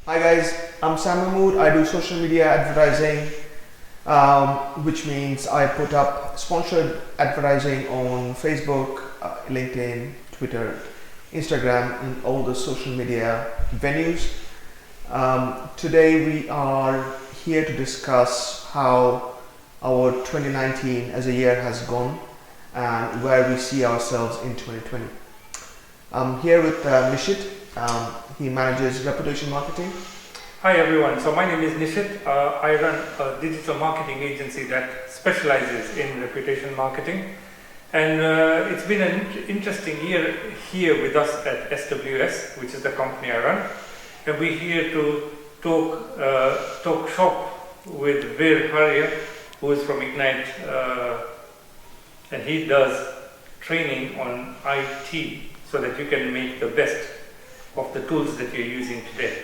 Hi guys, I'm Sam Mahmood. I do social media advertising, which means I put up sponsored advertising on Facebook, LinkedIn, Twitter, Instagram, and all the social media venues. Today we are here to discuss how our 2019 as a year has gone and where we see ourselves in 2020. I'm here with Nishit. He manages reputation marketing. Hi everyone, so my name is Nishit. I run a digital marketing agency that specializes in reputation marketing, and it's been an interesting year here with us at SWS, which is the company I run, and we're here to talk shop with Virr Haria, who is from Ignite, and he does training on IT so that you can make the best of the tools that you're using today.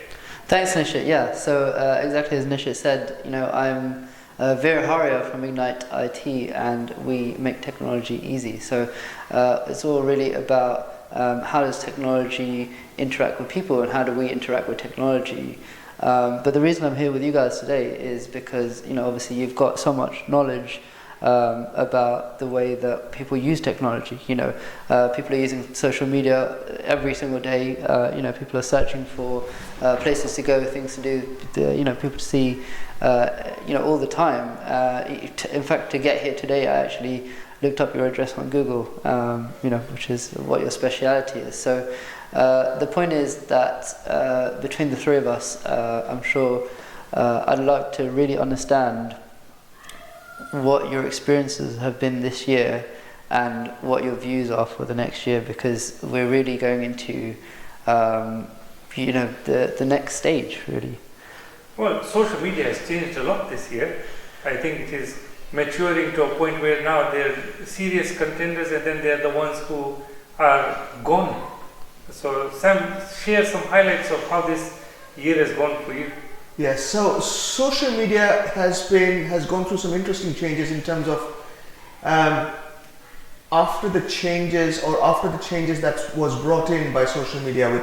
Thanks, Nishit. Yeah, so exactly as Nishit said, I'm Virr Haria from Ignite IT, and we make technology easy. So it's all really about how does technology interact with people and how do we interact with technology. But the reason I'm here with you guys today is because, obviously you've got so much knowledge about the way that people use technology. People are using social media every single day. People are searching for places to go, things to do. People to see, all the time. In fact, to get here today, I actually looked up your address on Google, which is what your speciality is. So the point is that between the three of us, I'm sure I'd like to really understand what your experiences have been this year and what your views are for the next year, because we're really going into the next stage, really. Well, social media has changed a lot this year. I think it is maturing to a point where now they're serious contenders and then they're the ones who are gone. So Sam, share some highlights of how this year has gone for you. Yes, so social media has gone through some interesting changes in terms of after the changes that was brought in by social media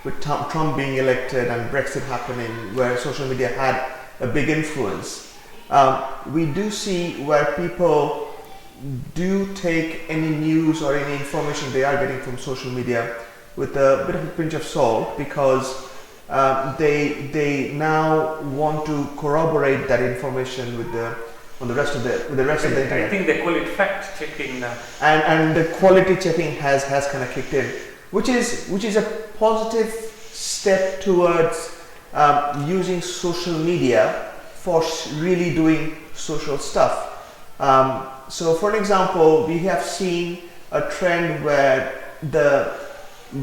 with Trump being elected and Brexit happening, where social media had a big influence. We do see where people do take any news or any information they are getting from social media with a bit of a pinch of salt, because they now want to corroborate that information with the rest of the internet. I think they call it fact checking now. And the quality checking has kind of kicked in, which is a positive step towards using social media for really doing social stuff. So for an example, we have seen a trend where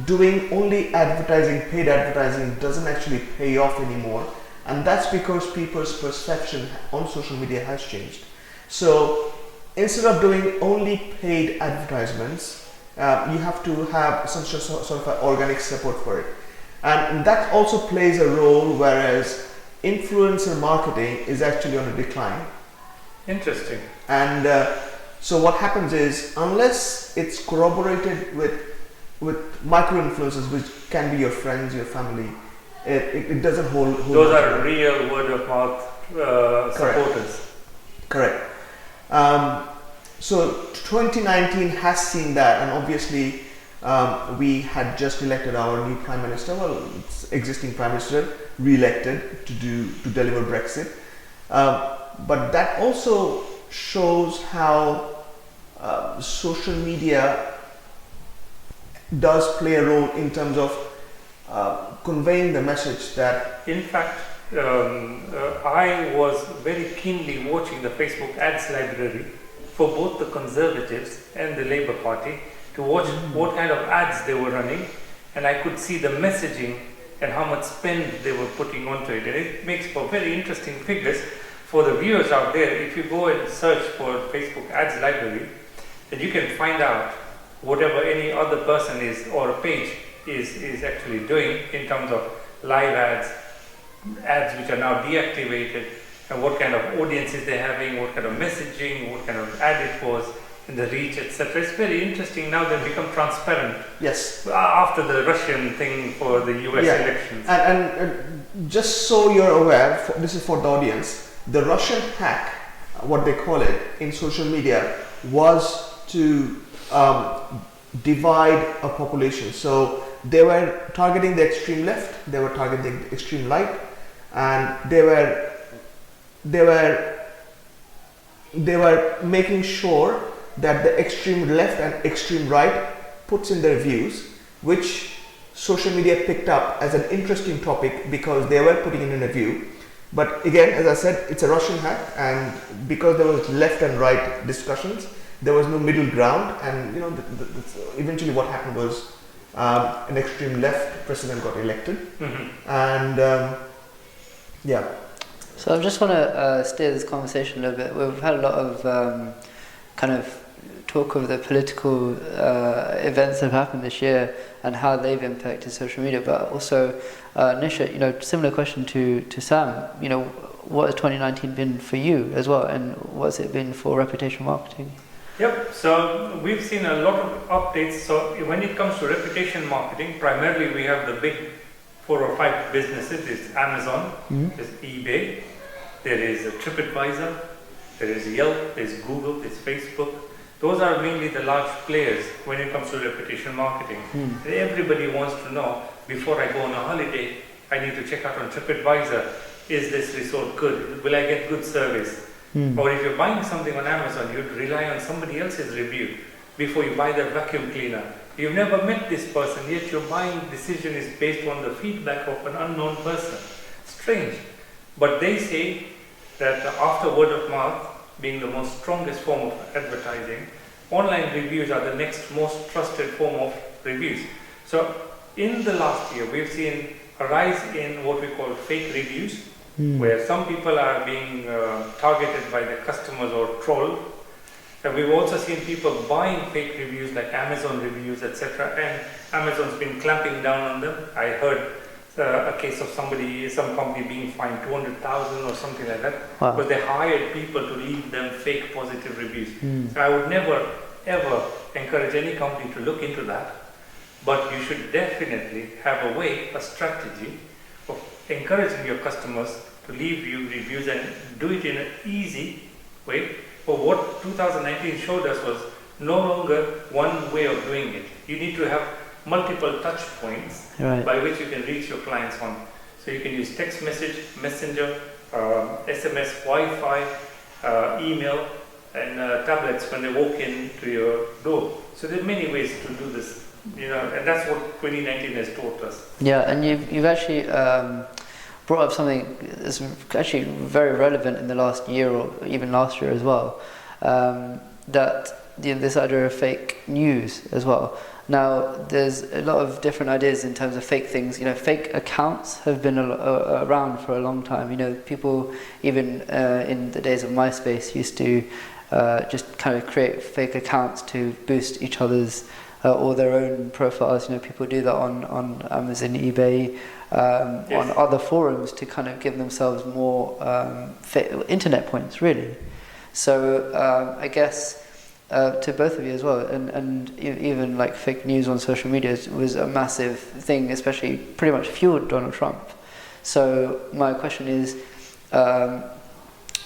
doing only advertising, paid advertising, doesn't actually pay off anymore, and that's because people's perception on social media has changed. So instead of doing only paid advertisements, you have to have some sort of an organic support for it, and that also plays a role, whereas influencer marketing is actually on a decline. Interesting. And so what happens is, unless it's corroborated with micro-influencers, which can be your friends, your family, it doesn't hold those are real word of mouth supporters. Correct. So 2019 has seen that, and obviously we had just elected our new Prime Minister, existing Prime Minister, re-elected to deliver Brexit. But that also shows how social media does play a role in terms of conveying the message that... In fact, I was very keenly watching the Facebook ads library for both the Conservatives and the Labour Party to watch what kind of ads they were running, and I could see the messaging and how much spend they were putting onto it, and it makes for very interesting figures for the viewers out there. If you go and search for Facebook ads library, then you can find out whatever any other person is or a page is actually doing in terms of live ads which are now deactivated, and what kind of audiences they're having, what kind of messaging, what kind of ad it was, and the reach, etc. It's very interesting now. They've become transparent. Yes. After the Russian thing for the US elections. And just so you're aware, this is for the audience, the Russian hack, what they call it in social media, was to divide a population. So they were targeting the extreme left, they were targeting the extreme right, and they were making sure that the extreme left and extreme right puts in their views, which social media picked up as an interesting topic because they were putting in a view. But again, as I said, it's a Russian hack, and because there was left and right discussions, there was no middle ground, and eventually what happened was an extreme left president got elected, and yeah. So I just want to steer this conversation a little bit. We've had a lot of kind of talk of the political events that have happened this year and how they've impacted social media, but also Nishit, similar question to Sam. What has 2019 been for you as well, and what's it been for reputation marketing? Yep, so we've seen a lot of updates. So when it comes to reputation marketing, primarily we have the big 4 or 5 businesses. There's Amazon, there's eBay, there is TripAdvisor, there is Yelp, there's Google, there's Facebook. Those are mainly the large players when it comes to reputation marketing. Everybody wants to know, before I go on a holiday, I need to check out on TripAdvisor, is this resort good? Will I get good service? Or if you're buying something on Amazon, you'd rely on somebody else's review before you buy that vacuum cleaner. You've never met this person, yet your buying decision is based on the feedback of an unknown person. Strange. But they say that after word of mouth being the most strongest form of advertising, online reviews are the next most trusted form of reviews. So in the last year, we've seen a rise in what we call fake reviews, where some people are being targeted by the customers or trolled. And we've also seen people buying fake reviews like Amazon reviews, etc. And Amazon's been clamping down on them. I heard a case of some company being fined 200,000 or something like that, because they hired people to leave them fake positive reviews. So I would never ever encourage any company to look into that, but you should definitely have a strategy of encouraging your customers to leave you reviews and do it in an easy way. But what 2019 showed us was no longer one way of doing it. You need to have multiple touch points by which you can reach your clients on. So you can use text message, messenger, SMS, Wi-Fi, email, and tablets when they walk into your door. So there are many ways to do this, and that's what 2019 has taught us. Yeah, and you've actually brought up something that's actually very relevant in the last year or even last year as well. That this idea of fake news as well. Now, there's a lot of different ideas in terms of fake things. Fake accounts have been around for a long time. People even in the days of MySpace used to just kind of create fake accounts to boost each other's or their own profiles. People do that on Amazon, eBay, on other forums to kind of give themselves more internet points, really. So I guess to both of you as well, and even like fake news on social media was a massive thing, especially pretty much fueled Donald Trump. So my question is,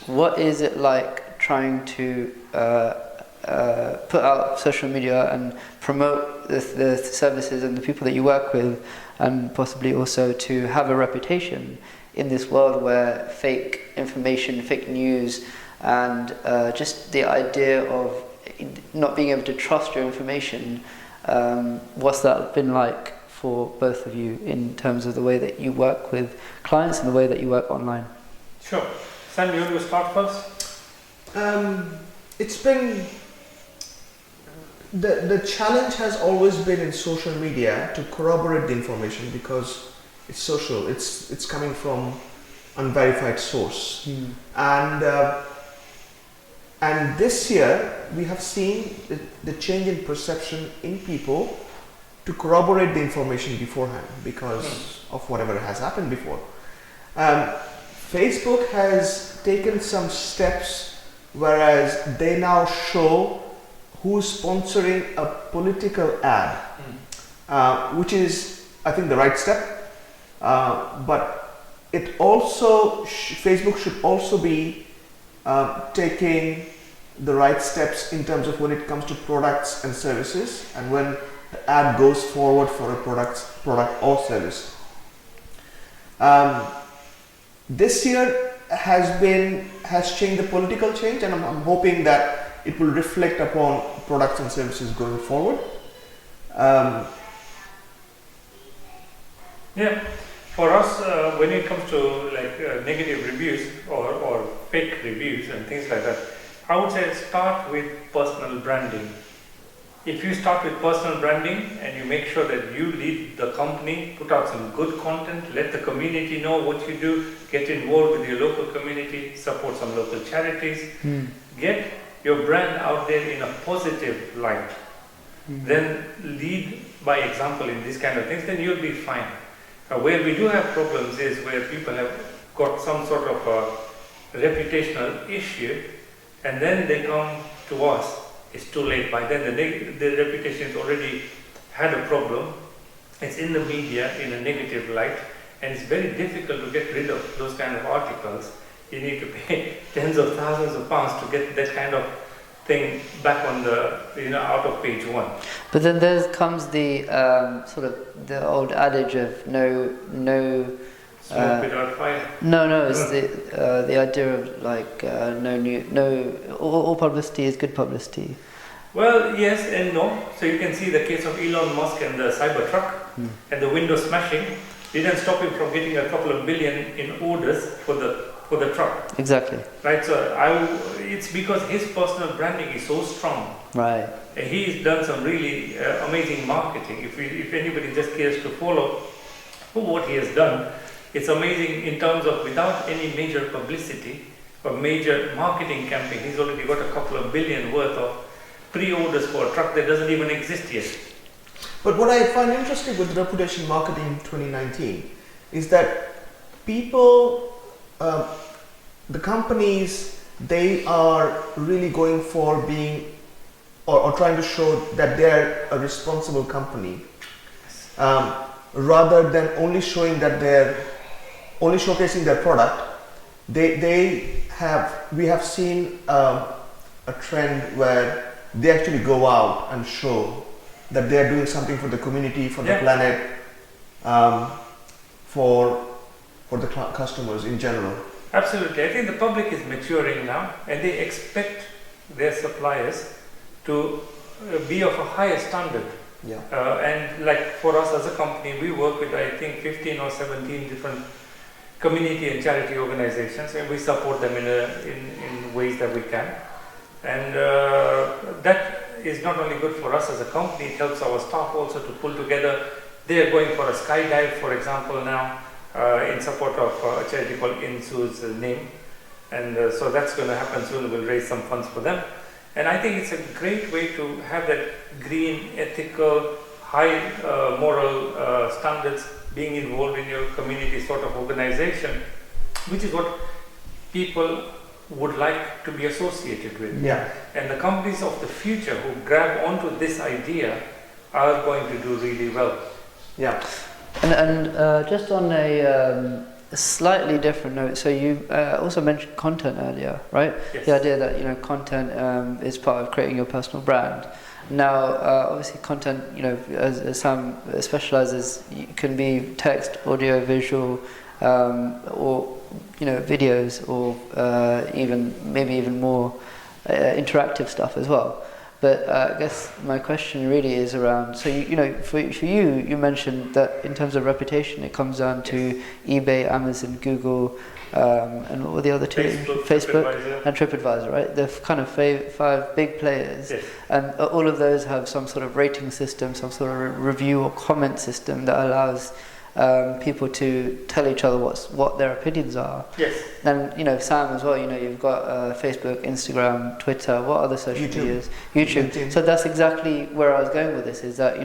what is it like trying to put out social media and promote the services and the people that you work with, and possibly also to have a reputation in this world where fake information, fake news, and just the idea of not being able to trust your information, what's that been like for both of you in terms of the way that you work with clients and the way that you work online? Sure. Sam, you want to start first? It's been the challenge has always been in social media to corroborate the information, because it's social. It's coming from unverified source, and this year we have seen the change in perception in people to corroborate the information beforehand because of whatever has happened before. Facebook has taken some steps, whereas they now show who's sponsoring a political ad, which is, I think, the right step. But Facebook should also be taking the right steps in terms of when it comes to products and services, and when the ad goes forward for a product or service. This year has changed the political change, and I'm hoping that it will reflect upon products and services going forward. Yeah, for us, when it comes to negative reviews or fake reviews and things like that, I would say start with personal branding. If you start with personal branding and you make sure that you lead the company, put out some good content, let the community know what you do, get involved with your local community, support some local charities, get your brand out there in a positive light, then lead by example in these kind of things, then you'll be fine. Where we do have problems is where people have got some sort of a reputational issue and then they come to us. It's too late. By then the reputation has already had a problem. It's in the media in a negative light, and it's very difficult to get rid of those kind of articles. You need to pay tens of thousands of pounds to get that kind of thing back on the out of page one. But then there comes the sort of the old adage of no Smoke without fire. No, it's the idea of all publicity is good publicity. Well, yes and no. So you can see the case of Elon Musk and the Cybertruck and the window smashing. Didn't stop him from getting a couple of billion in orders for the truck. Exactly. Right. So it's because his personal branding is so strong. Right. He's done some really amazing marketing. If anybody just cares to follow what he has done, it's amazing in terms of without any major publicity or major marketing campaign, he's already got a couple of billion worth of pre-orders for a truck that doesn't even exist yet. But what I find interesting with reputation marketing in 2019 is that people, the companies, they are really going for being or trying to show that they're a responsible company, rather than only showing that only showcasing their product. We have seen a trend where they actually go out and show that they are doing something for the community, for the planet, for the customers in general. Absolutely. I think the public is maturing now, and they expect their suppliers to be of a higher standard. Yeah. And like for us as a company, we work with I think 15 or 17 different community and charity organizations, and we support them in ways that we can. And that is not only good for us as a company, it helps our staff also to pull together. They are going for a skydive, for example, now in support of a charity called Insu's name. And so that's going to happen soon. We'll raise some funds for them. And I think it's a great way to have that green, ethical, high moral standards being involved in your community sort of organization, which is what people would like to be associated with. Yeah. And the companies of the future who grab onto this idea are going to do really well. Yeah. And just on a slightly different note, so you also mentioned content earlier, right? Yes. The idea that content is part of creating your personal brand. Now, obviously, content, as Sam specializes, can be text, audio, visual, or videos, or maybe even more interactive stuff as well. But I guess my question really is around. So for you mentioned that in terms of reputation, it comes down to eBay, Amazon, Google, and what were the other two? Facebook and TripAdvisor, right? The kind of five big players, yes. And all of those have some sort of rating system, some sort of review or comment system that allows people to tell each other what their opinions are. Yes. And Sam as well. You've got Facebook, Instagram, Twitter. What other social medias? YouTube. So that's exactly where I was going with this. Is that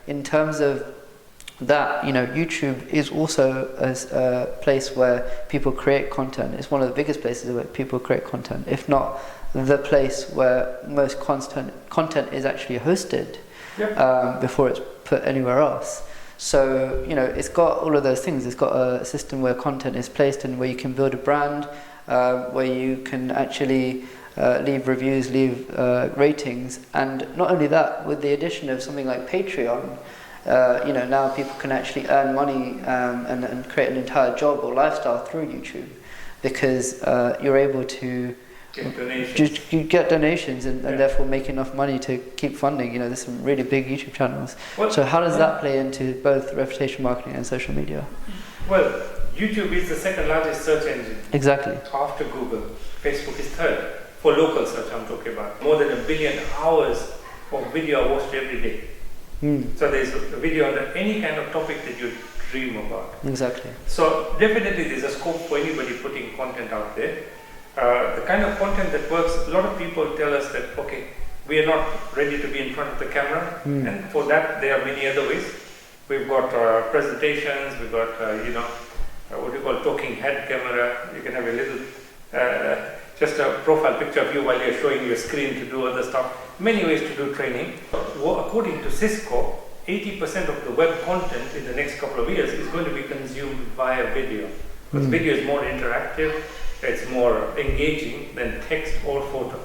in terms of that, YouTube is also a place where people create content. It's one of the biggest places where people create content, if not the place where most content is actually hosted before it's put anywhere else. So, it's got all of those things. It's got a system where content is placed and where you can build a brand, where you can actually leave reviews, leave ratings. And not only that, with the addition of something like Patreon, now people can actually earn money and create an entire job or lifestyle through YouTube, because you're able to you get donations and therefore make enough money to keep funding. There's some really big YouTube channels. Well, so how does that play into both reputation marketing and social media? Well, YouTube is the second largest search engine. Exactly. After Google. Facebook is third. For local search, I'm talking about. More than 1 billion hours of video are watched every day. So there's a video on any kind of topic that you dream about. Exactly. So definitely there's a scope for anybody putting content out there. The kind of content that works, a lot of people tell us that, okay, we are not ready to be in front of the camera, and for that there are many other ways. We've got presentations, we've got, what you call talking head camera. You can have a little, just a profile picture of you while you're showing your screen to do other stuff. Many ways to do training. According to Cisco, 80% of the web content in the next couple of years is going to be consumed via video. Because video is more interactive, it's more engaging than text or photo.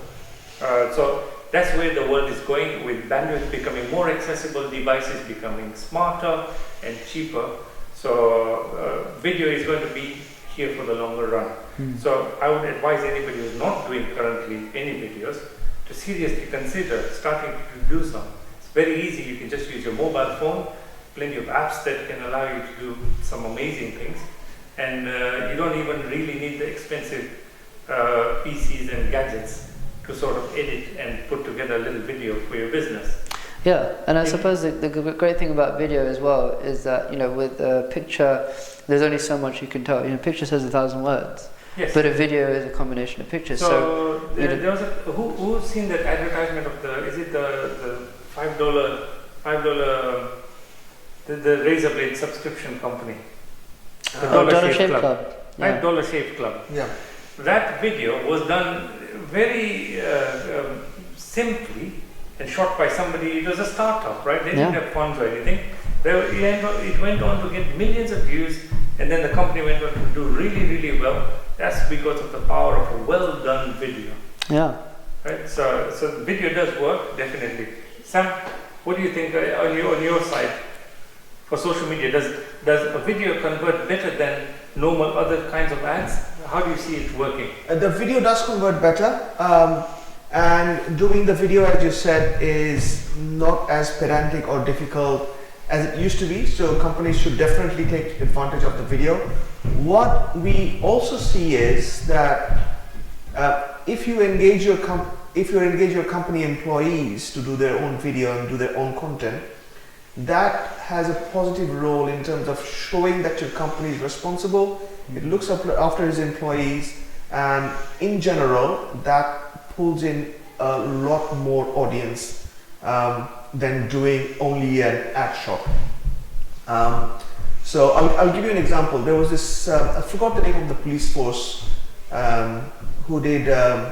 So that's where the world is going, with bandwidth becoming more accessible, devices becoming smarter and cheaper. So video is going to be here for the longer run. So I would advise anybody who's not doing currently any videos to seriously consider starting to do some. It's very easy. You can just use your mobile phone, plenty of apps that can allow you to do some amazing things. And you don't even really need the expensive PCs and gadgets to sort of edit and put together a little video for your business. Yeah, and I suppose the great thing about video as well is that, with a picture, there's only so much you can tell. A picture says 1,000 words. Yes. But a video is a combination of pictures. So there was who's seen that advertisement of the $5 the razor blade subscription company? The Dollar Shave Club. Right, Dollar Shave Club. Yeah. That video was done very simply and shot by somebody. It was a startup, right? They didn't have funds or anything. It went on to get millions of views, and then the company went on to do really, really well. That's because of the power of a well done video. Yeah. Right. So video does work, definitely. Sam, what do you think on your side for social media? Does a video convert better than normal other kinds of ads? How do you see it working? The video does convert better, and doing the video, as you said, is not as pedantic or difficult as it used to be. So companies should definitely take advantage of the video. What we also see is that if you engage your company employees to do their own video and do their own content, that has a positive role in terms of showing that your company is responsible. It looks after its employees, and in general, that pulls in a lot more audience than doing only an ad shot. So I'll give you an example. There was this I forgot the name of the police force who did the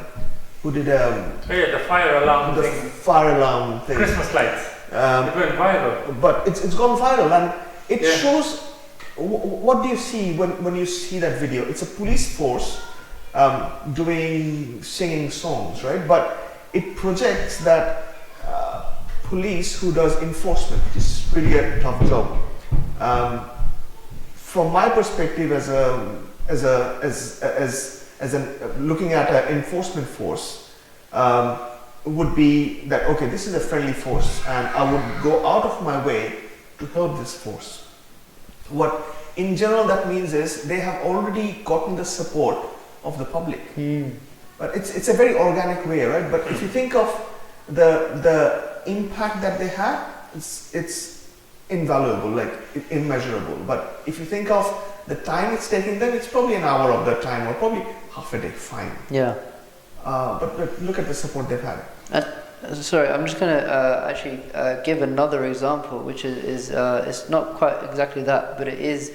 fire alarm thing. Fire alarm thing. Christmas lights. It went viral. But it's gone viral, and it shows. What do you see when you see that video? It's a police force singing songs, right? But it projects that police who does enforcement, which is really a tough job. From my perspective, looking at an enforcement force, would be that, okay, this is a friendly force, and I would go out of my way to help this force. What in general that means is they have already gotten the support of the public. But it's a very organic way, right? But if you think of the impact that they have, it's invaluable, like immeasurable. But if you think of the time it's taking them, it's probably an hour of their time, or probably half a day, fine. Yeah. But look at the support they've had. Sorry, I'm just going to actually give another example, which is it's not quite exactly that, but it is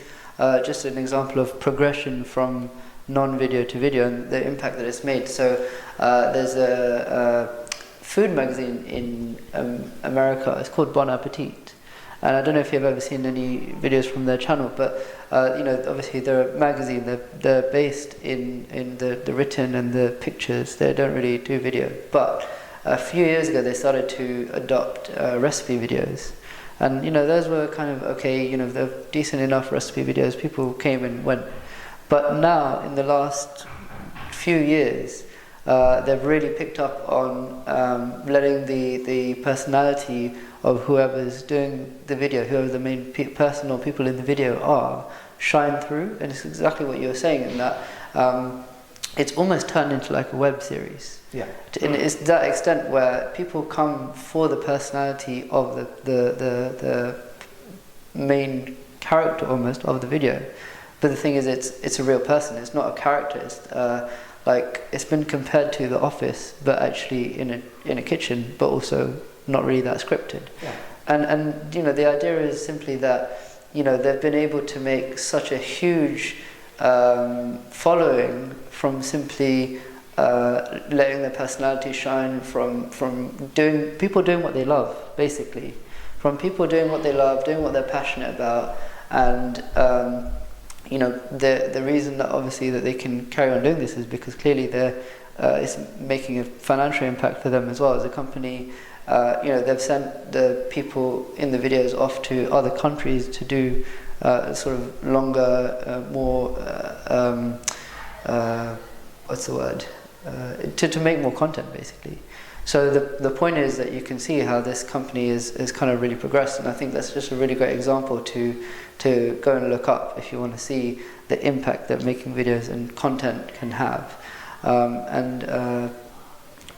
just an example of progression from non-video to video and the impact that it's made. So there's a food magazine in America. It's called Bon Appetit, And I don't know if you've ever seen any videos from their channel, but obviously they're a magazine. They're based in the written and the pictures. They don't really do video. But a few years ago, they started to adopt recipe videos, and those were kind of okay. They're decent enough recipe videos. People came and went. But now, in the last few years, they've really picked up on letting the personality of whoever's doing the video, whoever the main person or people in the video are, shine through. And it's exactly what you were saying, in that it's almost turned into like a web series. Yeah. And it's to that extent where people come for the personality of the main character almost of the video. But the thing is, it's a real person. It's not a character. It's it's been compared to The Office, but actually in a kitchen, but also not really that scripted. Yeah. And the idea is simply that they've been able to make such a huge following from simply letting their personality shine, from people doing what they love, basically, from people doing what they love, doing what they're passionate about, and the reason that obviously that they can carry on doing this is because clearly it's making a financial impact for them as well as a company. They've sent the people in the videos off to other countries to do sort of longer, more what's the word? To make more content, basically. So the point is that you can see how this company is kind of really progressed, and I think that's just a really great example to go and look up if you want to see the impact that making videos and content can have.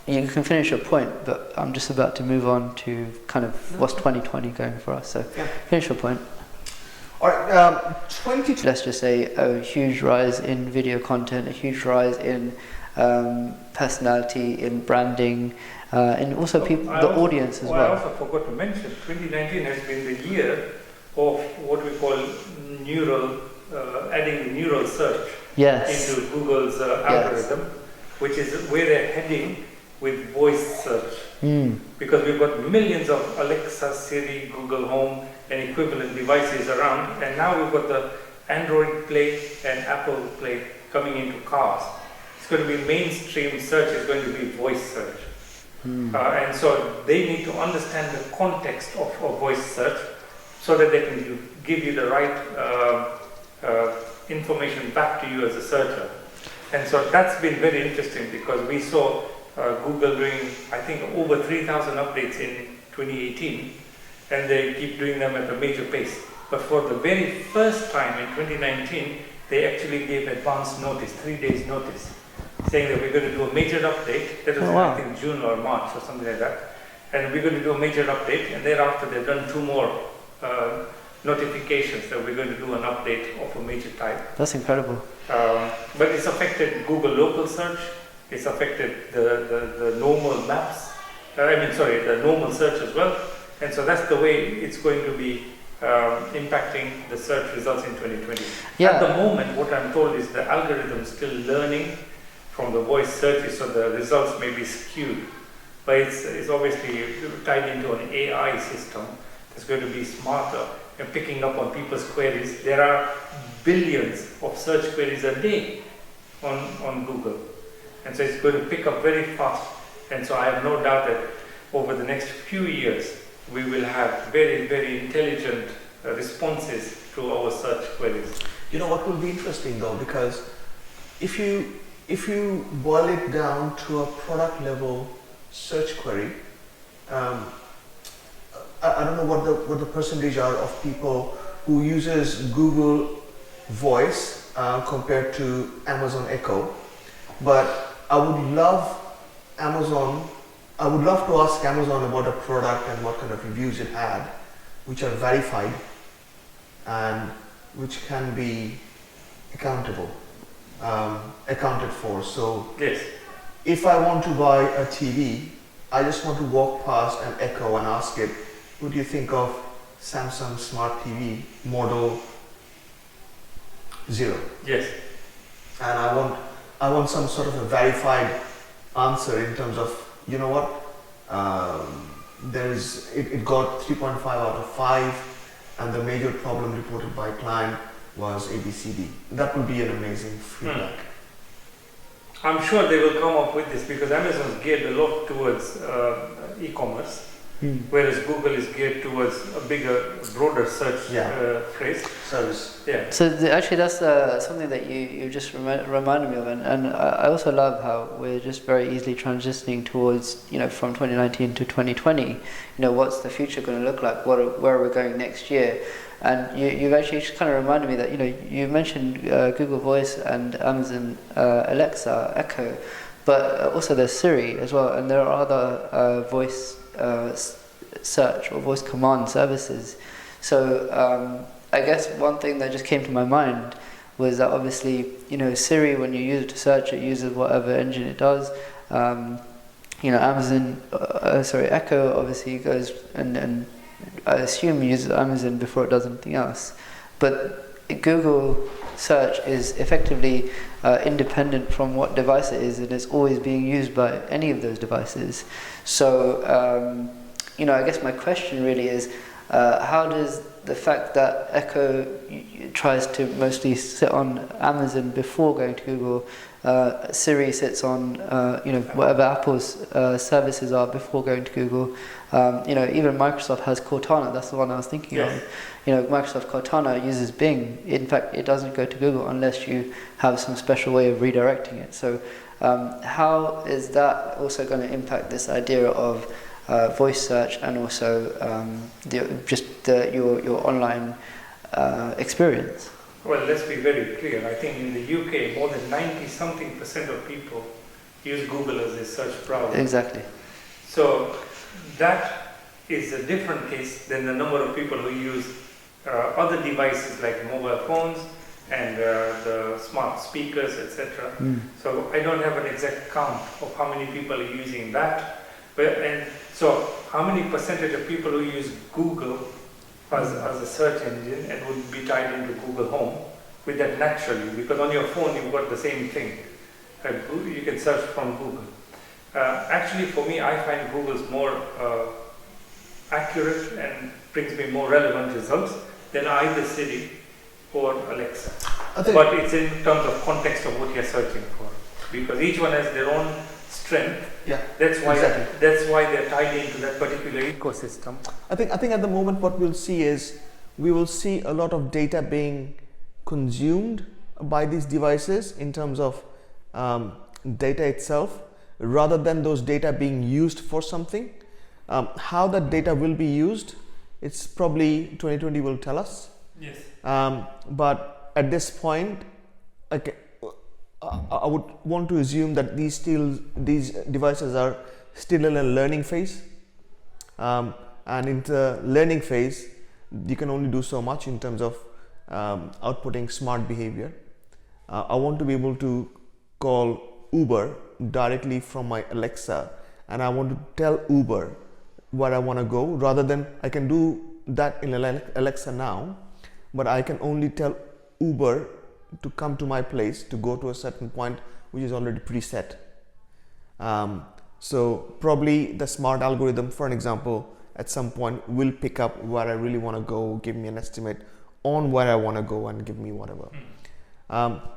You can finish your point, but I'm just about to move on to kind of what's 2020 going for us. So finish your point. All right, Let's just say a huge rise in video content, a huge rise in personality, in branding, and also the audience as well. I also forgot to mention, 2019 has been the year of what we call adding neural search into Google's algorithm, which is where they're heading with voice search. Because we've got millions of Alexa, Siri, Google Home and equivalent devices around, and now we've got the Android Play and Apple Play coming into cars. It's going to be mainstream search, is going to be voice search. And so they need to understand the context of voice search so that they can give you the right information back to you as a searcher. And so that's been very interesting, because we saw Google doing, I think, over 3,000 updates in 2018, and they keep doing them at a major pace. But for the very first time in 2019, they actually gave advance notice, 3 days notice, saying that we're going to do a major update. That was I think June or March or something like that. And we're going to do a major update, and thereafter they've done 2 more notifications that we're going to do an update of a major type. That's incredible. But it's affected Google local search, it's affected the normal maps, the normal search as well. And so that's the way it's going to be impacting the search results in 2020. At the moment, what I'm told is the algorithm is still learning from the voice searches, so the results may be skewed. But it's obviously tied into an AI system that's going to be smarter and picking up on people's queries. There are billions of search queries a day on Google. And so it's going to pick up very fast. And so I have no doubt that over the next few years, we will have very, very intelligent responses to our search queries. You know what will be interesting though, because if you boil it down to a product level search query, I don't know what the percentage are of people who uses Google Voice compared to Amazon Echo, but I would love to ask Amazon about a product and what kind of reviews it had, which are verified and which can be accounted for. So yes, if I want to buy a TV, I just want to walk past an Echo and ask it, what do you think of Samsung Smart TV model 0? Yes. And I want some sort of a verified answer in terms of, you know what, it got 3.5 out of 5, and the major problem reported by client was ABCD. That would be an amazing feedback. I'm sure they will come up with this because Amazon's geared a lot towards e-commerce, whereas Google is geared towards a bigger, broader search phrase. Service. Yeah. So actually, that's something that you just reminded me of, and I also love how we're just very easily transitioning towards, from 2019 to 2020. What's the future going to look like? Where are we going next year? And you've actually just kind of reminded me that you mentioned Google Voice and Amazon Alexa, Echo, but also there's Siri as well, and there are other voice search or voice command services. So I guess one thing that just came to my mind was that obviously Siri, when you use it to search, it uses whatever engine it does. Amazon, Echo obviously goes and I assume uses Amazon before it does anything else. But Google search is effectively independent from what device it is, and it's always being used by any of those devices. So, I guess my question really is, how does the fact that Echo tries to mostly sit on Amazon before going to Google, Siri sits on whatever Apple's services are before going to Google. Even Microsoft has Cortana. That's the one I was thinking of. Microsoft Cortana uses Bing. In fact, it doesn't go to Google unless you have some special way of redirecting it. So, how is that also going to impact this idea of voice search and also your online experience? Well, let's be very clear. I think in the UK, more than 90-something% of people use Google as a search browser. Exactly. So that is a different case than the number of people who use other devices like mobile phones and the smart speakers, etc. So I don't have an exact count of how many people are using that. And so how many percentage of people who use Google as a search engine and would be tied into Google Home with that naturally, because on your phone you've got the same thing. You can search from Google. Actually, for me, I find Google's more accurate and brings me more relevant results than either Siri or Alexa. But it's in terms of context of what you're searching for, because each one has their own strength. Yeah, that's why they're tied into that particular ecosystem. I think at the moment what we'll see is we will see a lot of data being consumed by these devices in terms of data itself, rather than those data being used for something. How that data will be used, it's probably 2020 will tell us. Yes. But at this point, I would want to assume that these devices are still in a learning phase, and in the learning phase, you can only do so much in terms of outputting smart behavior. I want to be able to call Uber directly from my Alexa, and I want to tell Uber where I want to go, rather than I can do that in Alexa now, but I can only tell Uber to come to my place, to go to a certain point which is already preset. So probably the smart algorithm, for an example, at some point will pick up where I really want to go, give me an estimate on where I want to go, and give me whatever.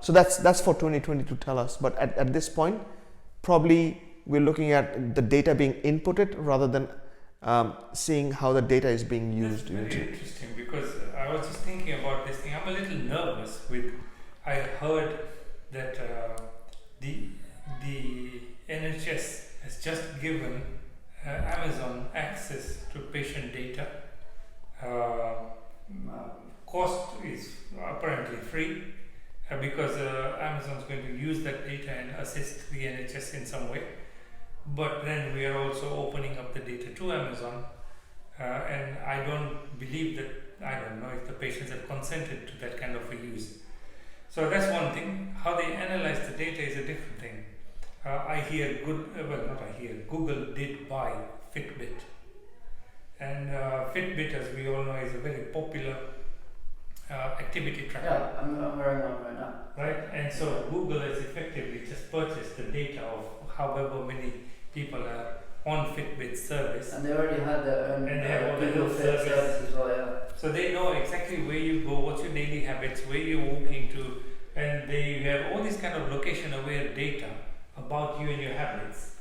So that's for 2020 to tell us. But at this point, probably we're looking at the data being inputted rather than seeing how the data is being used. That's very interesting, because I was just thinking about this thing. I'm a little nervous with. I heard that the NHS has just given Amazon access to patient data. Cost is apparently free because Amazon is going to use that data and assist the NHS in some way. But then we are also opening up the data to Amazon, and I don't believe that. I don't know if the patients have consented to that kind of a use. So that's one thing. How they analyze the data is a different thing. Google did buy Fitbit. And Fitbit, as we all know, is a very popular activity tracker. Yeah, I'm wearing one right now. Right? And so Google has effectively just purchased the data of however many people are on Fitbit service. And they already had their own And they have all the Google health Fit service. service as well, yeah. So they know exactly where you go, what's your daily habits, where you're walking to, and they have all this kind of location-aware data about you and your habits.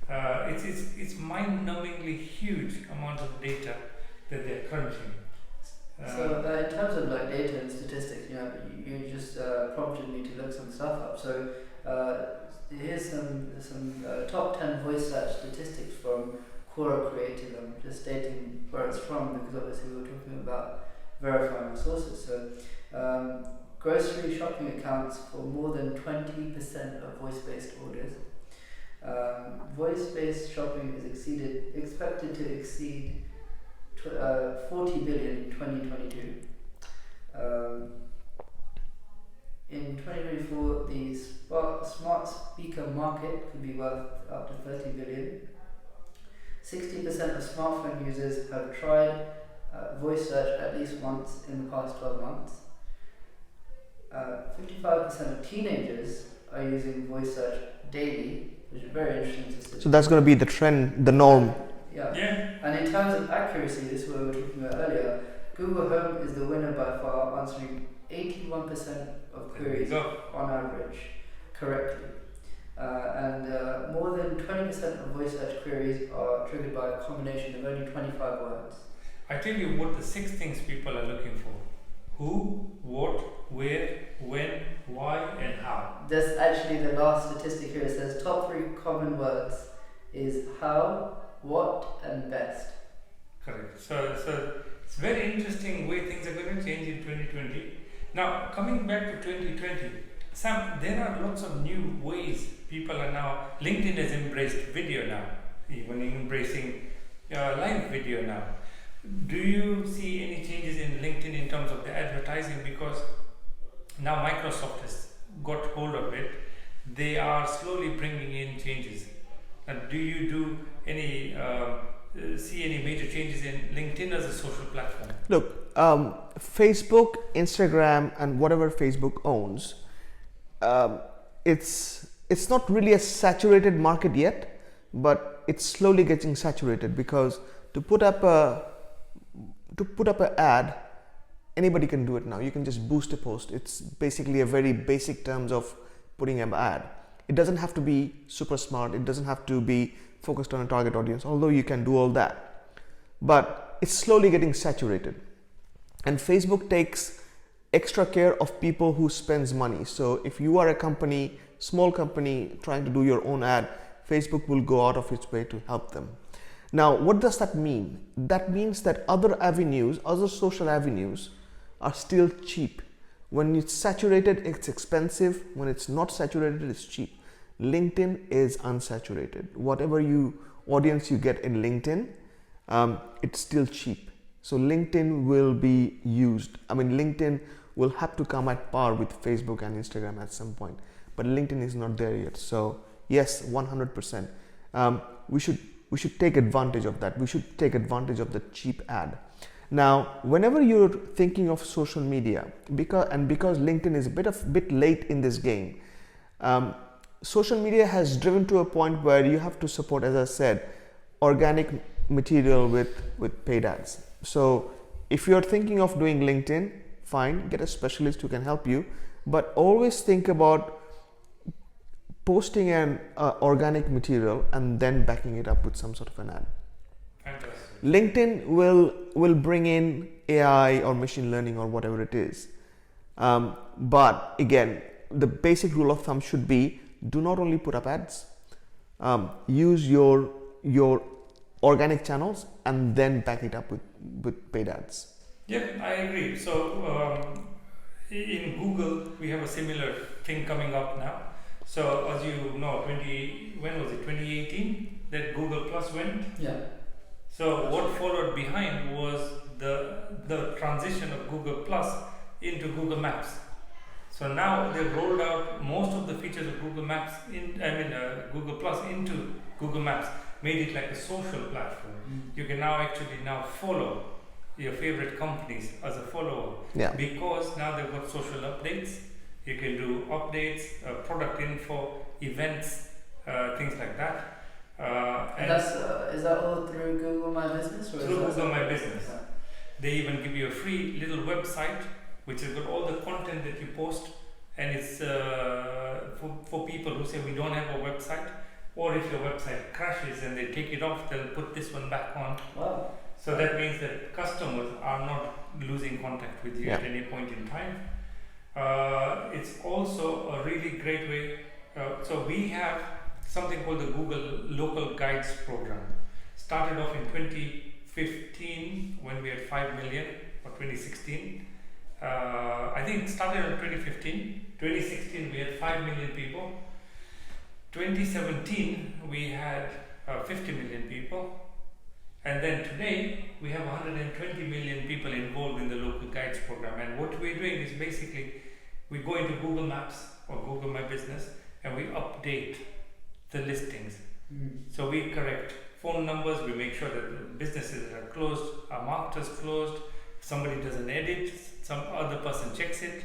It's mind-numbingly huge amount of data that they're crunching. So in terms of like data and statistics, you just prompted me to look some stuff up. So here's some top 10 voice search statistics from Quora created them, just stating where it's from, because obviously we were talking about verifying sources. So grocery shopping accounts for more than 20% of voice-based orders. Voice-based shopping is expected to exceed 40 billion in 2022. In 2024, the smart speaker market could be worth up to 30 billion. 60% of smartphone users have tried voice search at least once in the past 12 months. 55% of teenagers are using voice search daily, which is very interesting. So that's going to be the trend, the norm. Yeah. And in terms of accuracy, this is what we were talking about earlier, Google Home is the winner by far, answering 81% of queries on average correctly. And more than 20% of voice search queries are triggered by a combination of only 25 words. I tell you what the 6 things people are looking for: who, what, where, when, why, and how. That's actually the last statistic here. It says top 3 common words is how, what, and best. Correct. So it's very interesting way things are going to change in 2020. Now, coming back to 2020, Sam, there are lots of new ways people are now. LinkedIn has embraced video now, even embracing live video now. Do you see any changes in LinkedIn in terms of the advertising? Because now Microsoft has got hold of it. They are slowly bringing in changes. Do you do any see any major changes in LinkedIn as a social platform? Look, Facebook, Instagram, and whatever Facebook owns, it's not really a saturated market yet, but it's slowly getting saturated, because to put up an ad, anybody can do it now. You can just boost a post. It's basically a very basic terms of putting an ad. It doesn't have to be super smart. It doesn't have to be focused on a target audience, although you can do all that. But it's slowly getting saturated. And Facebook takes extra care of people who spends money. So if you are a company, small company, trying to do your own ad, Facebook will go out of its way to help them. Now, what does that mean? That means that other avenues, other social avenues are still cheap. When it's saturated, it's expensive. When it's not saturated, it's cheap. LinkedIn is unsaturated. Whatever audience you get in LinkedIn, it's still cheap. So LinkedIn will be used. LinkedIn will have to come at par with Facebook and Instagram at some point. But LinkedIn is not there yet. So yes, 100%. We should take advantage of that. We should take advantage of the cheap ad. Now, whenever you're thinking of social media, because LinkedIn is a bit late in this game, social media has driven to a point where you have to support, as I said, organic material with paid ads. So if you're thinking of doing LinkedIn, fine, get a specialist who can help you, but always think about posting an organic material and then backing it up with some sort of an ad. Fantastic. LinkedIn will bring in AI or machine learning or whatever it is. But again, the basic rule of thumb should be, do not only put up ads, use your organic channels and then back it up with paid ads. Yeah, I agree. So in Google, we have a similar thing coming up now. So as you know, 2018 that Google Plus went? Yeah. So what followed behind was the transition of Google Plus into Google Maps. So now they've rolled out most of the features of Google Maps Google Plus into Google Maps, made it like a social platform. You can now actually follow your favorite companies as a follower. Yeah. Because now they've got social updates. You can do updates, product info, events, things like that. And that's is that all through Google My Business or through is that Google My Business. Yeah. They even give you a free little website which has got all the content that you post, and it's for people who say we don't have a website, or if your website crashes and they take it off, they'll put this one back on. Wow. So that means that customers are not losing contact with you Yeah. at any point in time. It's also a really great way. So we have something called the Google Local Guides program. Started off in 2015 when we had 5 million, or 2016. I think it started in 2015. 2016 we had 5 million people. 2017 we had 50 million people. And then today we have 120 million people involved in the Local Guides program. And what we're doing is basically we go into Google Maps or Google My Business and we update the listings. So we correct phone numbers, we make sure that the businesses that are closed are marked as closed. If somebody does an edit, some other person checks it.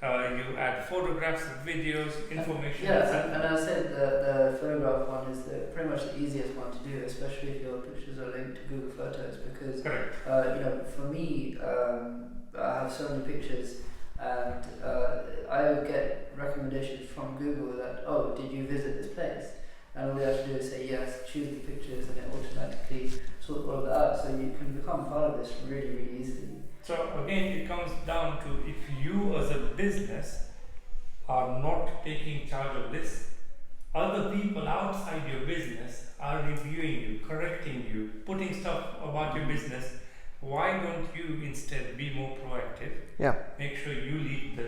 You add photographs, videos, information. And I said the photograph one is pretty much the easiest one to do, especially if your pictures are linked to Google Photos, because for me, I have so many pictures, and I get recommendations from Google that, oh, did you visit this place? And all you have to do is say yes, choose the pictures, and it automatically sorts all of that out, so you can become part of this really, really easily. So again, it comes down to if you as a business are not taking charge of this, other people outside your business are reviewing you, correcting you, putting stuff about your business. Why don't you instead be more proactive? Yeah. Make sure you lead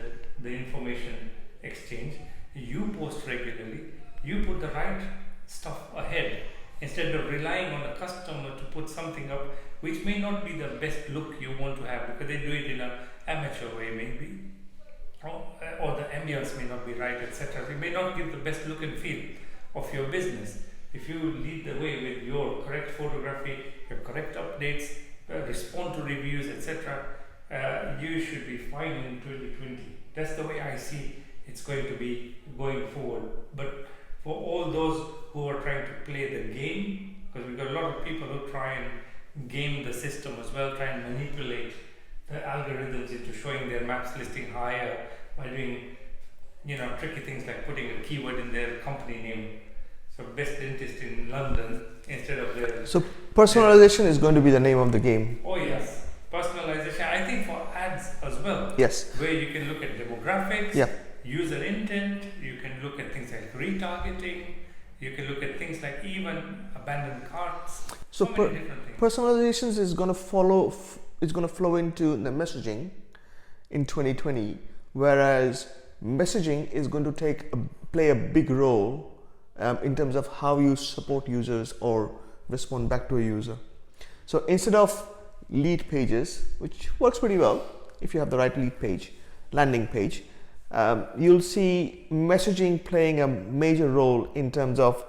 the information exchange. You post regularly. You put the right stuff ahead instead of relying on a customer to put something up which may not be the best look you want to have because they do it in an amateur way maybe, or the ambience may not be right, etc. It may not give the best look and feel of your business. If you lead the way with your correct photography, your correct updates, respond to reviews, etc., you should be fine in 2020. That's the way I see it's going to be going forward. But for all those who are trying to play the game, because we've got a lot of people who try and game the system as well, try and manipulate the algorithms into showing their maps listing higher by doing, tricky things like putting a keyword in their company name. So best dentist in London instead of their... So personalization is going to be the name of the game. Oh yes, personalization. I think for ads as well. Yes. Where you can look at demographics, Yeah. user intent, you can look at things like retargeting, you can look at things like even abandoned carts. So many different things. personalizations is going to flow into the messaging in 2020, whereas messaging is going to play a big role in terms of how you support users or respond back to a user. So instead of lead pages, which works pretty well if you have the right landing page, you'll see messaging playing a major role in terms of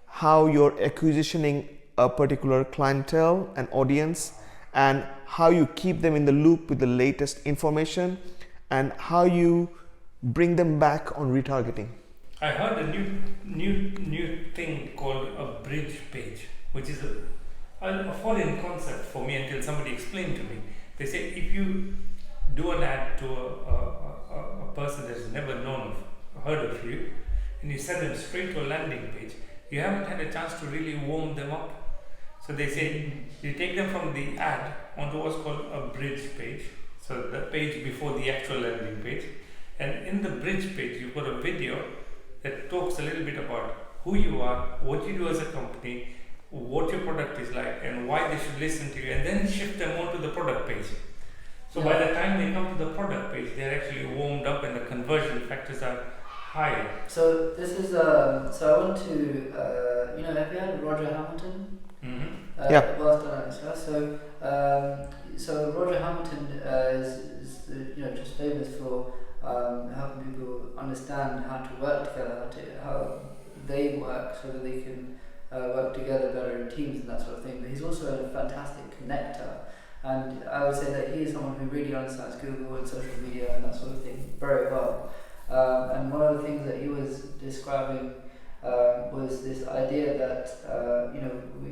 how you're acquisitioning a particular clientele and audience, and how you keep them in the loop with the latest information, and how you bring them back on retargeting. I heard a new thing called a bridge page, which is a foreign concept for me until somebody explained to me. They say if you do an ad to a person that's never heard of you, and you send them straight to a landing page, you haven't had a chance to really warm them up. So they say you take them from the ad onto what's called a bridge page, so the page before the actual landing page, and in the bridge page you've got a video that talks a little bit about who you are, what you do as a company, what your product is like, and why they should listen to you, and then shift them onto the product page. So by the time they come to the product page, they're actually warmed up and the conversion factors are higher. So this is so I want to have you heard of Roger Hamilton? Mm-hmm. Yeah. Wealth Dynamics, right? So Roger Hamilton is just famous for helping people understand how to work together, how they work, so that they can work together better in teams and that sort of thing. But he's also a fantastic connector, and I would say that he is someone who really understands Google and social media and that sort of thing very well. And one of the things that he was describing was this idea that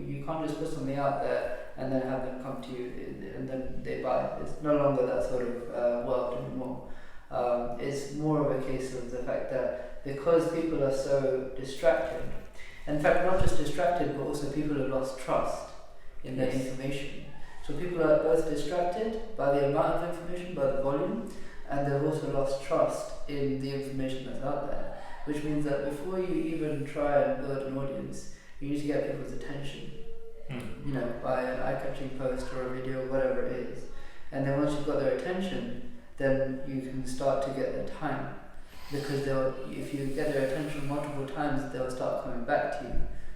you can't just put something out there and then have them come to you and then they buy. It's no longer that sort of world anymore. It's more of a case of the fact that because people are so distracted, in fact not just distracted but also people have lost trust in their information. So people are both distracted by the amount of information, by the volume, and they've also lost trust in the information that's out there, which means that before you even try and build an audience, you need to get people's attention, by an eye-catching post or a video, whatever it is. And then once you've got their attention, then you can start to get their time. Because if you get their attention multiple times, they'll start coming back to you.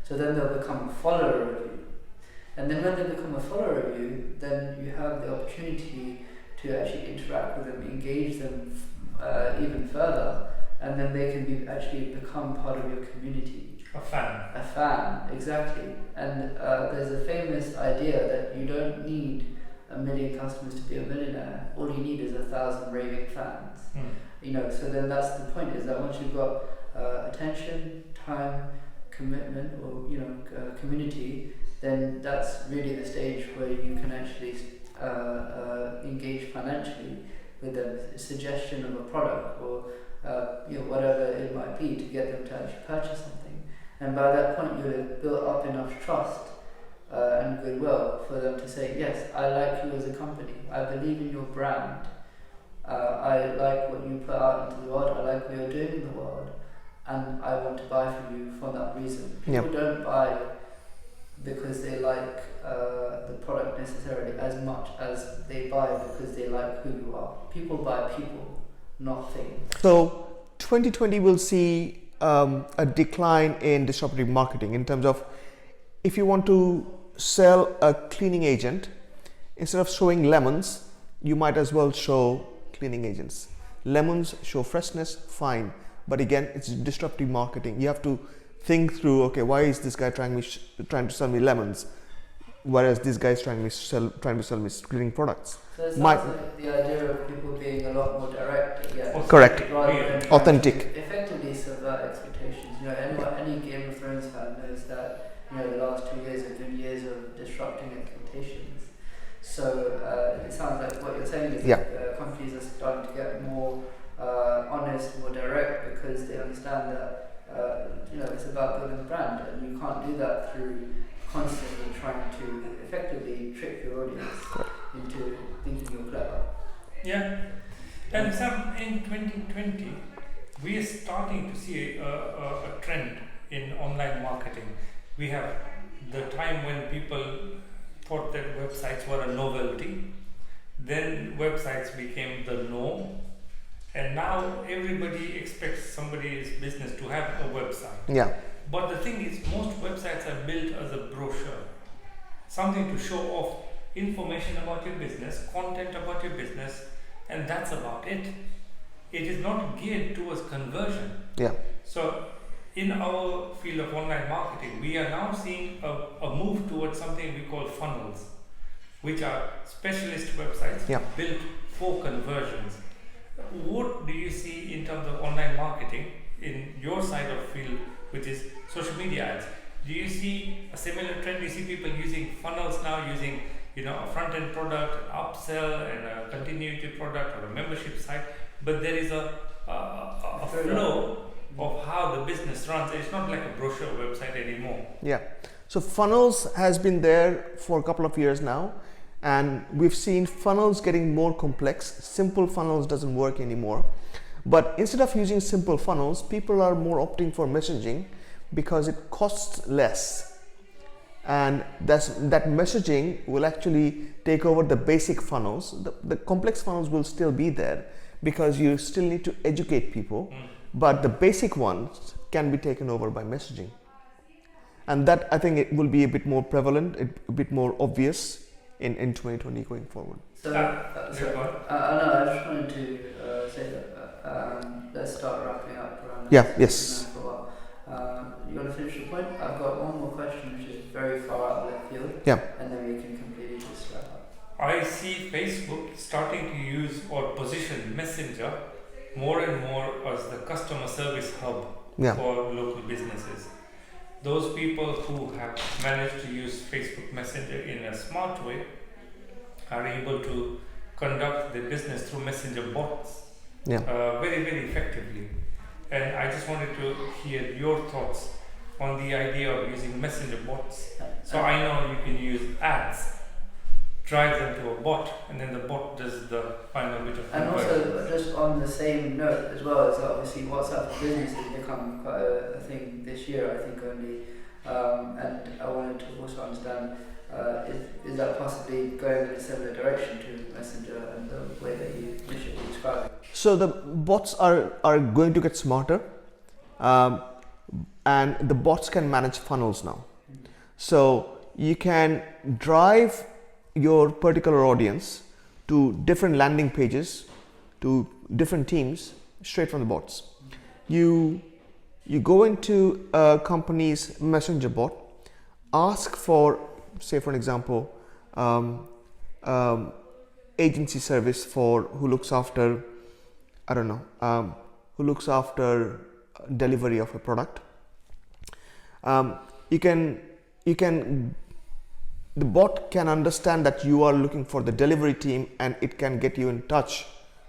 So then they'll become a follower of you. And then when they become a follower of you, then you have the opportunity to actually interact with them, engage them even further, and then they can actually become part of your community. A fan. A fan, exactly. And there's a famous idea that you don't need 1 million customers to be a millionaire. All you need is 1,000 raving fans. So then that's the point, is that once you've got attention, time, commitment, or community, then that's really the stage where you can actually engage financially with a suggestion of a product or whatever it might be to get them to actually purchase something. And by that point you'll have built up enough trust and goodwill for them to say, yes, I like you as a company, I believe in your brand, I like what you put out into the world, I like what you're doing in the world, and I want to buy from you for that reason. People don't buy because they like the product necessarily as much as they buy because they like who you are. People buy people, not things. So 2020 will see a decline in disruptive marketing in terms of, if you want to sell a cleaning agent, instead of showing lemons, you might as well show cleaning agents. Lemons show freshness, fine, but again, it's disruptive marketing. You have to think through, okay, why is this guy trying to sell me lemons, whereas this guy is trying to sell me cleaning products. So it sounds like the idea of people being a lot more direct, correct, rather than authentic, effectively subvert expectations. Any Game of Thrones fan knows that the last 2 years have been years of disrupting expectations. So it sounds like what you're saying is that companies are starting to get more honest, more direct, because they understand that it's about building a brand, and you can't do that through constantly trying to effectively trick your audience into thinking you're clever. Yeah, and Sam, in 2020, we are starting to see a trend in online marketing. We have the time when people thought that websites were a novelty, then websites became the norm, and now everybody expects somebody's business to have a website. Yeah. But the thing is, most websites are built as a brochure, something to show off information about your business, content about your business, and that's about it. It is not geared towards conversion. Yeah. So in our field of online marketing, we are now seeing a move towards something we call funnels, which are specialist websites built for conversions. What do you see in terms of online marketing in your side of field, which is social media ads? Do you see a similar trend? Do you see people using funnels now, using a front-end product, an upsell, and a continuity product, or a membership site? But there is a flow of how the business runs. It's not like a brochure website anymore. Yeah. So funnels has been there for a couple of years now, and we've seen funnels getting more complex. Simple funnels doesn't work anymore. But instead of using simple funnels, people are more opting for messaging because it costs less. And that messaging will actually take over the basic funnels. The complex funnels will still be there because you still need to educate people, but the basic ones can be taken over by messaging. And that, I think, it will be a bit more prevalent, a bit more obvious in 2020 going forward. So, I just wanted to say that let's start wrapping up around this. Yeah, yes. You want to finish your point? I've got one more question which is very far out of left field. Yeah. And then we can completely just wrap up. I see Facebook starting to use or position Messenger more and more as the customer service hub Yeah. for local businesses. Those people who have managed to use Facebook Messenger in a smart way are able to conduct their business through messenger bots Yeah. very, very effectively. And I just wanted to hear your thoughts on the idea of using messenger bots. So I know you can use ads, drive them to a bot, and then the bot does the final bit of And conversion. also, just on the same note as well, is that obviously WhatsApp for Business has become quite a thing this year, I think only. And I wanted to also understand, is that possibly going in a similar direction to Messenger and the way that you initially described it? So the bots are going to get smarter, and the bots can manage funnels now. So you can drive your particular audience to different landing pages, to different teams straight from the bots. You go into a company's messenger bot, ask for, say for an example, agency service for who looks after, I don't know, who looks after delivery of a product. The bot can understand that you are looking for the delivery team, and it can get you in touch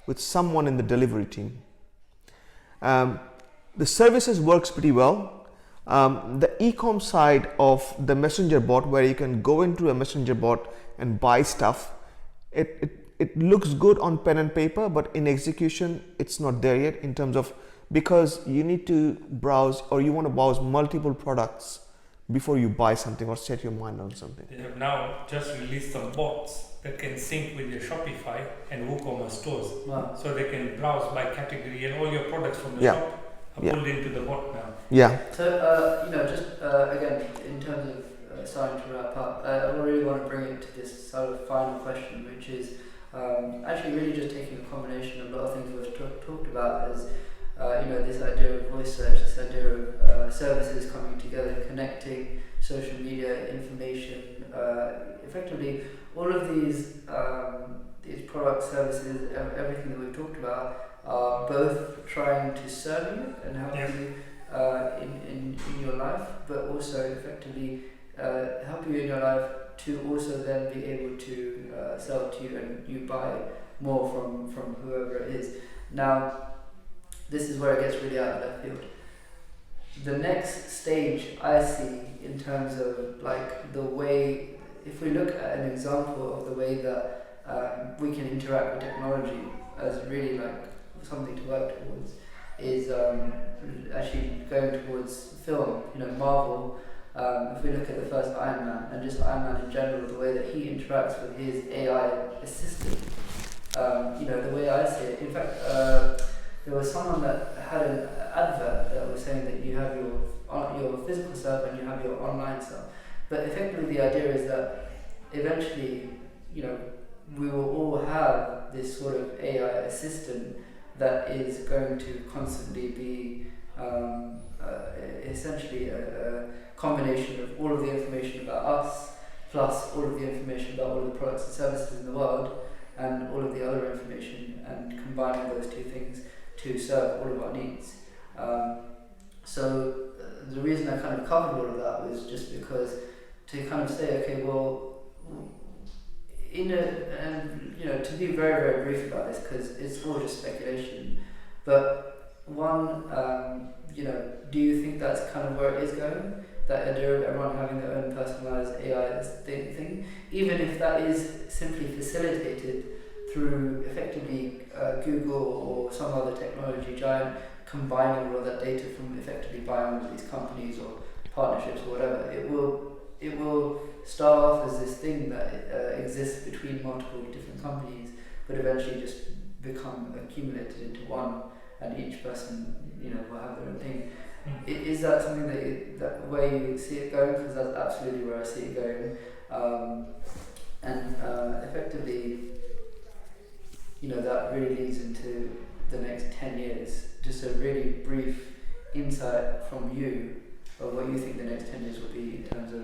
with someone in the delivery team. The services works pretty well. The e-com side of the messenger bot, where you can go into a messenger bot and buy stuff, it looks good on pen and paper, but in execution it's not there yet, in terms of, because you need to browse, or you want to browse multiple products before you buy something or set your mind on something. They have now just released some bots that can sync with your Shopify and WooCommerce stores. Wow. So they can browse by category, and all your products from the Yeah. shop are pulled into the bot now. Yeah. So, just again, in terms of starting to wrap up, I really want to bring it to this sort of final question, which is actually really just taking a combination of a lot of things we've talked about as this idea of voice search, this idea of services coming together, connecting social media, information, effectively all of these products, services, everything that we've talked about are both trying to serve you and help you in your life, but also effectively help you in your life to also then be able to sell to you, and you buy more from whoever it is. Now, this is where it gets really out of left field. The next stage I see in terms of like the way, if we look at an example of the way that we can interact with technology as really like something to work towards, is actually going towards film. Marvel. If we look at the first Iron Man, and just Iron Man in general, the way that he interacts with his AI assistant, the way I see it. In fact, there was someone that had an advert that was saying that you have your physical self and you have your online self. But effectively, the idea is that eventually, we will all have this sort of AI assistant that is going to constantly be essentially a combination of all of the information about us, plus all of the information about all of the products and services in the world, and all of the other information, and combining those two things to serve all of our needs. So the reason I kind of covered all of that was just because to kind of say, okay, well, to be very, very brief about this, because it's all just speculation, but one, do you think that's kind of where it is going? That idea of everyone having their own personalized AI thing, even if that is simply facilitated through effectively Google or some other technology giant combining all of that data from effectively buying all of these companies or partnerships or whatever, it will start off as this thing that exists between multiple different companies, but eventually just become accumulated into one, and each person will have their own thing. Is that something that where you see it going? Because that's absolutely where I see it going, and effectively, that really leads into the next 10 years. Just a really brief insight from you of what you think the next 10 years will be in terms of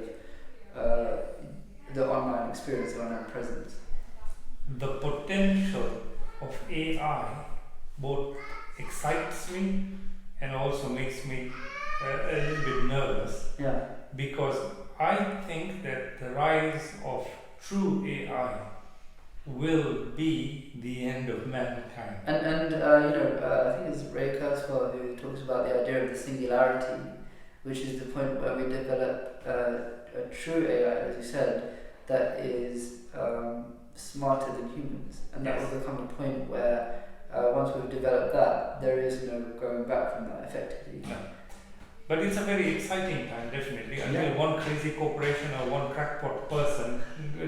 the online experience, the online presence. The potential of AI both excites me and also makes me a little bit nervous, Yeah. because I think that the rise of true AI will be the end of mankind. And I think it's Ray Kurzweil who talks about the idea of the singularity, which is the point where we develop a true AI, as you said, that is smarter than humans, and that will become a point where once we've developed that, there is no going back from that effectively. No. But it's a very exciting time, definitely, until one crazy corporation or one crackpot person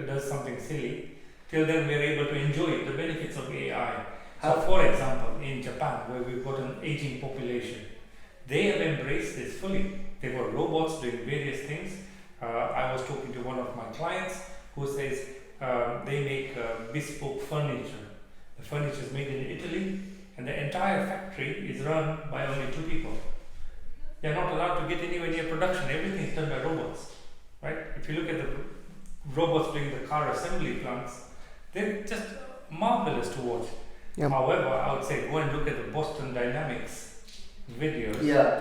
does something silly. Till then, we are able to enjoy the benefits of AI. So, for example, in Japan, where we've got an aging population, they have embraced this fully. They've got robots doing various things. I was talking to one of my clients who says they make bespoke furniture. The furniture is made in Italy, and the entire factory is run by only 2 people. They're not allowed to get anywhere near production. Everything is done by robots, right? If you look at the robots doing the car assembly plants, they're just marvelous to watch. Yeah. However, I would say go and look at the Boston Dynamics videos. Yeah.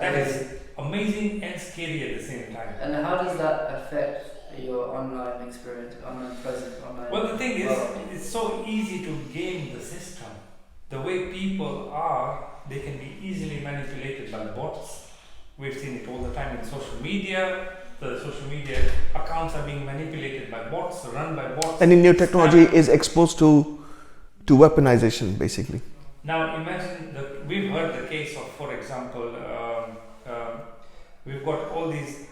That is amazing and scary at the same time. And how does that affect your online experience, online presence, online? Well, the thing is, it's so easy to game the system. The way people are, they can be easily manipulated by bots. We've seen it all the time in social media. The social media accounts are being manipulated by bots, run by bots. Any new technology is exposed to weaponization, basically. Now imagine we've heard the case of, for example, we've got all these.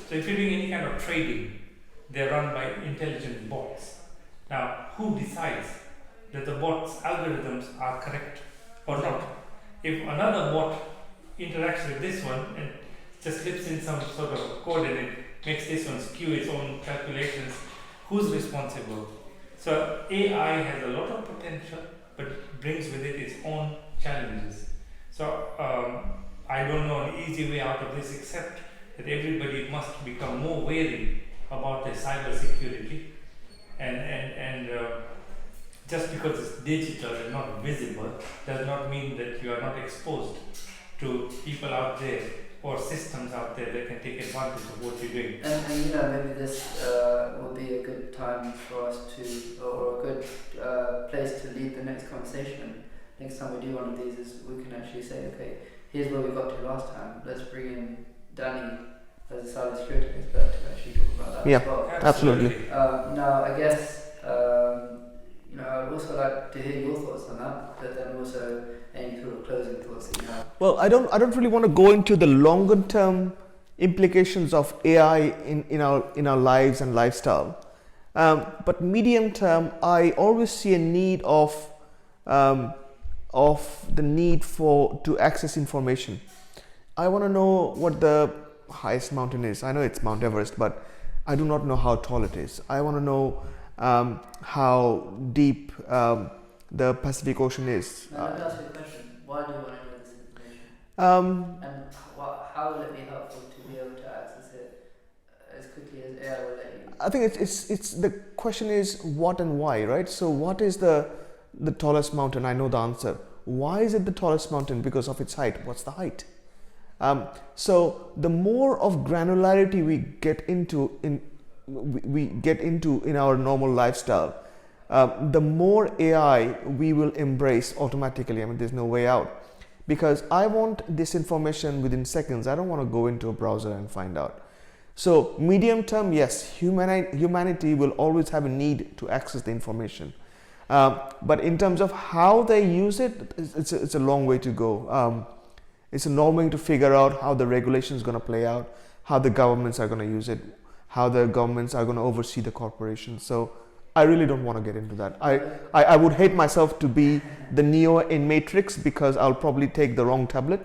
So if you're doing any kind of trading, they're run by intelligent bots. Now, who decides that the bot's algorithms are correct or not? If another bot interacts with this one and just slips in some sort of code and it makes this one skew its own calculations, who's responsible? So AI has a lot of potential, but brings with it its own challenges. So I don't know an easy way out of this except that everybody must become more wary about their cyber security, and just because it's digital and not visible does not mean that you are not exposed to people out there or systems out there that can take advantage of what you're doing. And maybe this will be a good time for us to, or a good place to lead the next conversation. Next time we do one of these, is we can actually say, okay, here's where we got to last time. Let's bring in Danny as a cybersecurity expert to actually talk about that as well. Absolutely. Now, I guess I'd also like to hear your thoughts on that, but then also any sort of closing thoughts that you have. Well, I don't really want to go into the longer term implications of AI in our lives and lifestyle, but medium term, I always see a need of the need to access information. I want to know what the highest mountain is. I know it's Mount Everest, but I do not know how tall it is. I want to know how deep the Pacific Ocean is. Now, let me ask you a question. Why do you want to know this information? And how will it be helpful to be able to access it as quickly as AI will let you? I think it's the question is what and why, right? So what is the tallest mountain? I know the answer. Why is it the tallest mountain? Because of its height. What's the height? So the more of granularity we get into in our normal lifestyle, the more AI we will embrace automatically. I mean, there's no way out, because I want this information within seconds. I don't want to go into a browser and find out. So medium term, yes, humanity will always have a need to access the information. But in terms of how they use it, it's a long way to go. It's a long way to figure out how the regulation is going to play out, how the governments are going to use it, how the governments are going to oversee the corporations. So I really don't want to get into that. I would hate myself to be the Neo in Matrix, because I'll probably take the wrong tablet.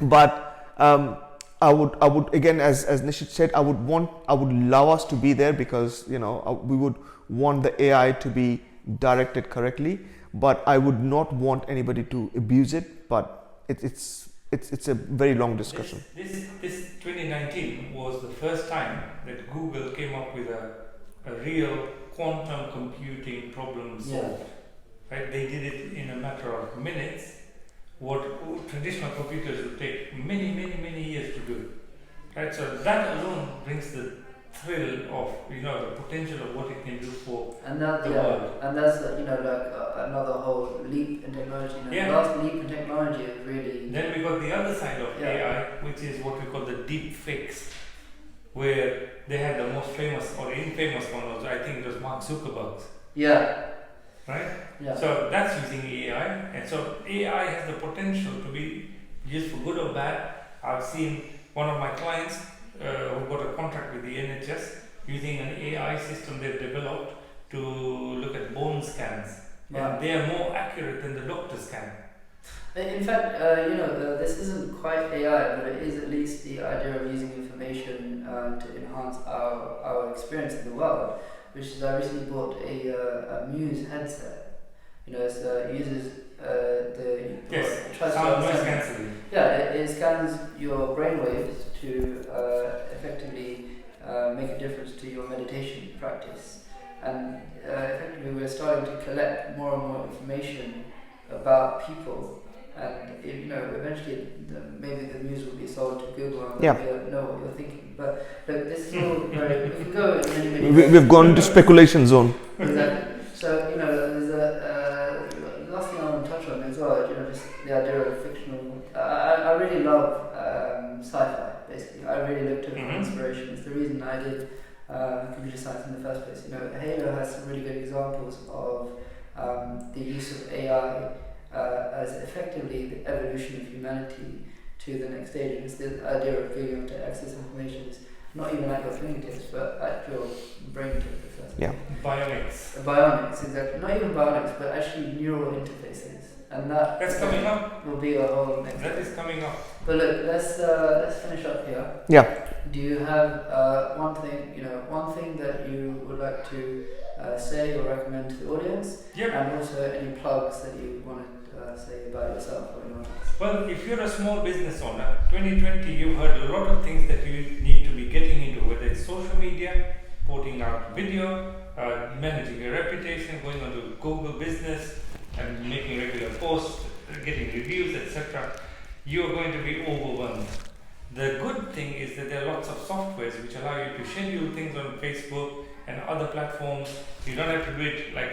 But I would again, as Nishit said, I would love us to be there, because we would want the AI to be directed correctly, but I would not want anybody to abuse it. But it's a very long discussion. This 2019 was the first time that Google came up with a real quantum computing problem solved. Right? They did it in a matter of minutes what traditional computers would take many years to do. Right? So that alone brings the thrill of the potential of what it can do for the world. And that's another whole leap in technology. The last leap in technology is really. Then we got the other side of AI, which is what we call the deep fakes, where they had the most famous or infamous one was, I think it was Mark Zuckerberg's. Yeah. Right? Yeah. So that's using AI, and so AI has the potential to be used for good or bad. I've seen one of my clients who got a contract with the NHS using an AI system they've developed to look at bone scans, and they are more accurate than the doctor scan. In fact, this isn't quite AI, but it is at least the idea of using information to enhance our experience in the world. Which is, I recently bought a Muse headset. It uses sound noise cancelling. Yeah, it scans your brainwaves to effectively make a difference to your meditation practice. And effectively, we're starting to collect more and more information about people. And eventually, maybe the Muse will be sold to Google and they'll know what you're thinking. But look, this is all very. We can go in many ways. We've gone into speculation zone. Exactly. So there's the last thing I want to touch on as well. Just the idea of fictional. I really love sci-fi. Basically, I really look to it for inspiration. It's the reason I did computer science in the first place. Halo has some really good examples of the use of AI. As effectively the evolution of humanity to the next stage. And it's the idea of being able to access information is not even at your fingertips, but at your brain tip. Yeah. Bionics, exactly. Not even bionics, but actually neural interfaces. And that's coming up. Will be a whole next. That is coming up. But look, let's finish up here. Yeah. Do you have one thing that you would like to say or recommend to the audience? Yep. And also any plugs that you want to say about yourself or anyone else? Well, if you're a small business owner, 2020, you've heard a lot of things that you need to be getting into, whether it's social media, putting out video, managing your reputation, going onto Google Business and making regular posts, getting reviews, etc. You're going to be overwhelmed. The good thing is that there are lots of softwares which allow you to schedule things on Facebook and other platforms. You don't have to do it like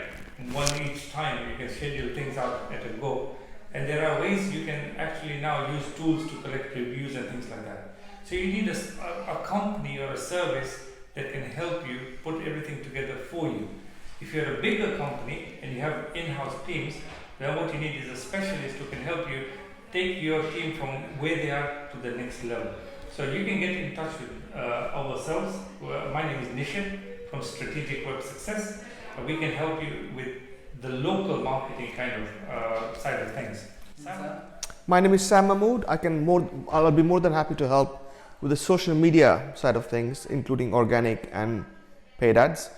one each time. You can schedule things out at a go. And there are ways you can actually now use tools to collect reviews and things like that. So you need a company or a service that can help you put everything together for you. If you're a bigger company and you have in-house teams, then what you need is a specialist who can help you take your team from where they are to the next level. So you can get in touch with ourselves. My name is Nishit from Strategic Web Success. We can help you with the local marketing kind of side of things. Sam? My name is Sam Mahmood. I'll be more than happy to help with the social media side of things, including organic and paid ads.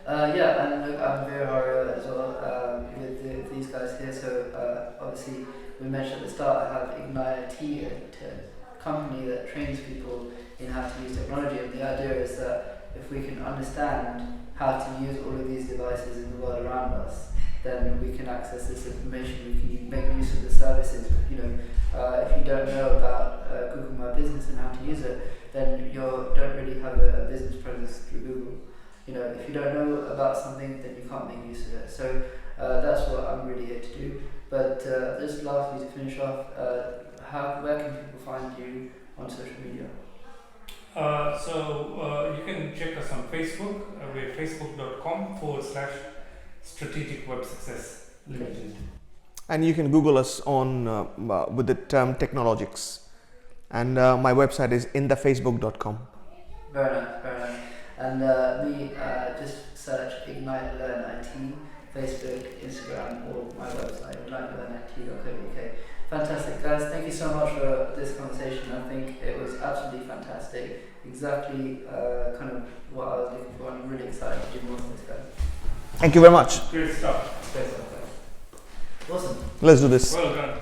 And look, I'm Virr Haria as well with these guys here. So obviously, we mentioned at the start, I have Ignite IT, a company that trains people in how to use technology. And the idea is that if we can understand how to use all of these devices in the world around us, then we can access this information, we can make use of the services. If you don't know about Google My Business and how to use it, then you don't really have a business presence through Google. If you don't know about something, then you can't make use of it. So that's what I'm really here to do. But just lastly, to finish off, where can people find you on social media? You can check us on Facebook. We're facebook.com/Strategic Web Success Limited. And you can Google us on with the term Technologics. And my website is inthefacebook.com. Very nice. And just search Ignite Learn IT, Facebook, Instagram, or my website, ignitelearnit.co.uk. Fantastic, guys. Thank you so much for this conversation. I think it was absolutely fantastic. Exactly kind of what I was looking for. I'm really excited to do more of this, guys. Thank you very much. Great stuff. Awesome. Let's do this. Well done.